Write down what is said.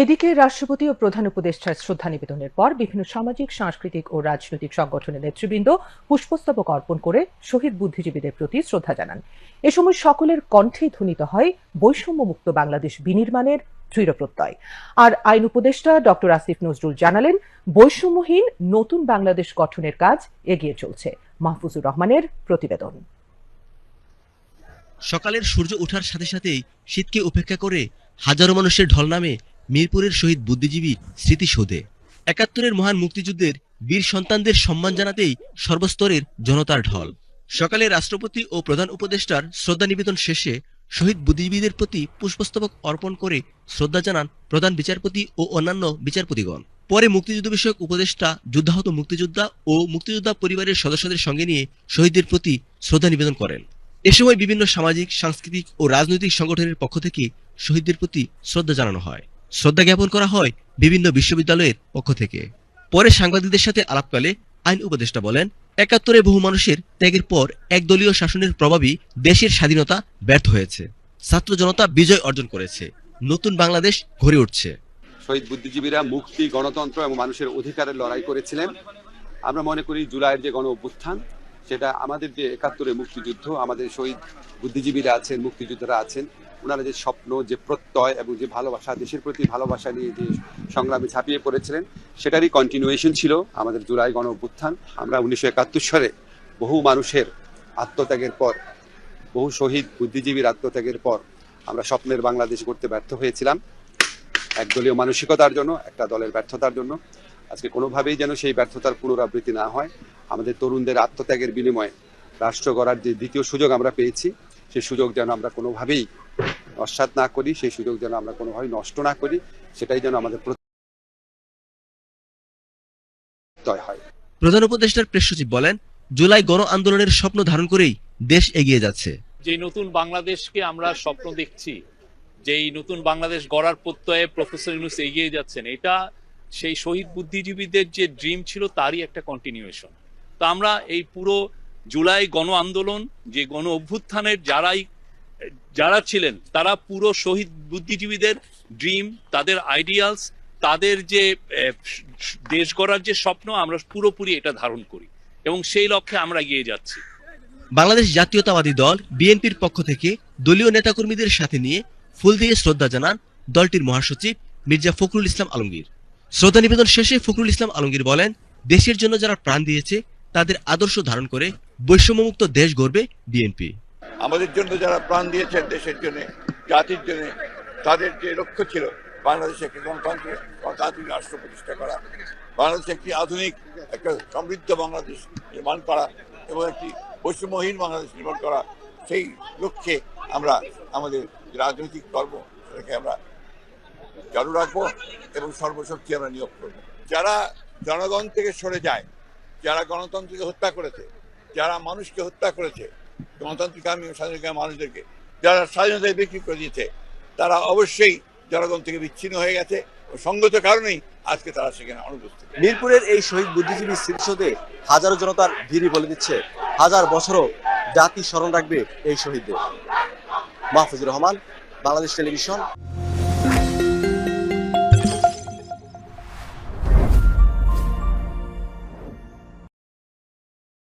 এদিকে রাষ্ট্রপতি ও প্রধান উপদেষ্টার শ্রদ্ধা নিবেদনের পর বিভিন্ন সামাজিক, সাংস্কৃতিক ও রাজনৈতিক সংগঠনের নেতৃবৃন্দ পুষ্পস্তবক অর্পণ করে শহীদ বুদ্ধিজীবীদের প্রতি শ্রদ্ধা জানান। এ সময় সকলের কণ্ঠেই ধ্বনিত হয় বৈষম্যমুক্ত বাংলাদেশ বিনির্মাণের দৃঢ় প্রত্যয়। আর আইন উপদেষ্টা ডক্টর আসিফ নজরুল জানালেন, বৈষম্যহীন নতুন বাংলাদেশ গঠনের কাজ এগিয়ে চলছে। মাহফুজুর রহমানের প্রতিবেদন। সকালের সূর্য ওঠার সাথে সাথেই শীতকে উপেক্ষা করে হাজারো মানুষের ঢল নামে মিরপুরের শহীদ বুদ্ধিজীবী স্মৃতিসৌধে। ৭১-এর মহান মুক্তিযুদ্ধের বীর সন্তানদের সম্মান জানাতেই সর্বস্তরের জনতার ঢল। সকালে রাষ্ট্রপতি ও প্রধান উপদেষ্টার শ্রদ্ধা নিবেদন শেষে শহীদ বুদ্ধিজীবীদের প্রতি পুষ্পস্তবক অর্পণ করে শ্রদ্ধা জানান প্রধান বিচারপতি ও অন্যান্য বিচারপতিগণ। পরে মুক্তিযুদ্ধ বিষয়ক উপদেষ্টা যুদ্ধাহত মুক্তিযোদ্ধা ও মুক্তিযোদ্ধা পরিবারের সদস্যদের সঙ্গে নিয়ে শহীদদের প্রতি শ্রদ্ধা নিবেদন করেন। এ সময় বিভিন্ন সামাজিক, সাংস্কৃতিক ও রাজনৈতিক সংগঠনের পক্ষ থেকে শহীদদের প্রতি শ্রদ্ধা জানানো হয়। শ্রদ্ধা জ্ঞাপন করা হয় বিভিন্ন বিশ্ববিদ্যালয়ের পক্ষ থেকে। পরে সাংবাদিকদের সাথে আলাপকালে আইন উপদেষ্টা বলেন, ৭১-এ বহু মানুষের ত্যাগের পর একদলীয় শাসনের প্রভাবই দেশের স্বাধীনতা ব্যর্থ হয়েছে। ছাত্র জনতা বিজয় অর্জন করেছে, নতুন বাংলাদেশ গড়ে উঠছে। শহীদ বুদ্ধিজীবীরা মুক্তি, গণতন্ত্র এবং মানুষের অধিকারের লড়াই করেছিলেন। আমরা মনে করি জুলাইয়ের যে গণ অভ্যুত্থান, সেটা আমাদের যে ৭১-এর মুক্তিযুদ্ধ, আমাদের শহীদ বুদ্ধিজীবীরা আছেন, মুক্তিযোদ্ধারা আছেন, ওনারা যে স্বপ্ন, যে প্রত্যয় এবং যে ভালোবাসা, দেশের প্রতি ভালোবাসা নিয়ে যে সংগ্রামে ঝাঁপিয়ে পড়েছিলেন, সেটারই কন্টিনিউয়েশন ছিল আমাদের জুলাই গণ অভ্যুত্থান। আমরা ১৯৭১ সালে বহু মানুষের আত্মত্যাগের পর, বহু শহীদ বুদ্ধিজীবীর আত্মত্যাগের পর আমরা স্বপ্নের বাংলাদেশ গড়তে ব্যর্থ হয়েছিলাম, একদলীয় মানসিকতার জন্য, একটা দলের ব্যর্থতার জন্য। আজকে কোনোভাবেই যেন সেই ব্যর্থতার পুনরাবৃত্তি না হয়। আমাদের তরুণদের আত্মত্যাগের বিনিময়ে রাষ্ট্র গড়ার যে দ্বিতীয় সুযোগ আমরা পেয়েছি, সেই সুযোগ যেন আমরা কোনোভাবেই নস্যাৎ না করি, সেই সুযোগ যেন আমরা কোনোভাবেই নষ্ট না করি, সেটাই যেন আমাদের প্রত্যয় হয়। প্রধান উপদেষ্টার প্রেস সচিব বলেন, জুলাই গণ আন্দোলনের স্বপ্ন ধারণ করেই দেশ এগিয়ে যাচ্ছে। যে নতুন বাংলাদেশকে আমরা স্বপ্ন দেখছি, যেই নতুন বাংলাদেশ গড়ার প্রত্যয়ে প্রফেসর ইউনূস এগিয়ে যাচ্ছেন, এটা সেই শহীদ বুদ্ধিজীবীদের যে ড্রিম ছিল তারই একটা কন্টিনিউয়েশন। তো আমরা এই পুরো জুলাই গণ আন্দোলন, যে গণ অভ্যুত্থানের যারা ছিলেন, তারা পুরো শহীদ বুদ্ধিজীবীদের ড্রিম, তাদের আইডিয়ালস, তাদের যে দেশ গড়ার যে স্বপ্ন, আমরা পুরোপুরি এটা ধারণ করি এবং সেই লক্ষ্যে আমরা এগিয়ে যাচ্ছি। বাংলাদেশ জাতীয়তাবাদী দল বিএনপির পক্ষ থেকে দলীয় নেতাকর্মীদের সাথে নিয়ে ফুল দিয়ে শ্রদ্ধা জানান দলটির মহাসচিব মির্জা ফখরুল ইসলাম আলমগীর। শ্রদ্ধা নিবেদন শেষে ফখরুল ইসলাম আলমগীর বলেন, দেশের জন্য যারা প্রাণ দিয়েছে তাদের আদর্শ ধারণ করে বৈষম্যমুক্ত দেশ গড়বে বিএনপি। আমাদের জন্য যারা প্রাণ দিয়েছেন, দেশের জন্য, জাতির জন্য, তাদের যে লক্ষ্য ছিল বাংলাদেশে একটি গণতান্ত্রিক রাষ্ট্র প্রতিষ্ঠা করা, বাংলাদেশে একটি আধুনিক, একটা সমৃদ্ধ বাংলাদেশ নির্মাণ করা এবং একটি বৈষম্যহীন বাংলাদেশ নির্মাণ করা, সেই লক্ষ্যে আমরা আমাদের রাজনৈতিক কর্ম সেটাকে আমরা চালু রাখবো এবং সর্বশক্তি আমরা নিয়োগ করবো। যারা জনগণ থেকে সরে যায়, যারা গণতন্ত্রকে হত্যা করেছে, যারা মানুষকে হত্যা করেছে, গণতান্ত্রিক আর্মি ও স্বাধীনতা মানুষদেরকে যারা স্বাধীনতায় বিক্রি করে দিয়েছে, তারা অবশ্যই জনগণ থেকে বিচ্ছিন্ন হয়ে গেছে ও সঙ্গত কারণেই আজকে তারা সেখানে অনুপস্থিত। মিরপুরের এই শহীদ বুদ্ধিজীবী স্মৃতিসৌধে হাজারো জনতার ভিড়ই বলে দিচ্ছে, হাজার বছরও জাতি স্মরণ রাখবে এই শহীদদের। মাহফুজুর রহমান, বাংলাদেশ টেলিভিশন।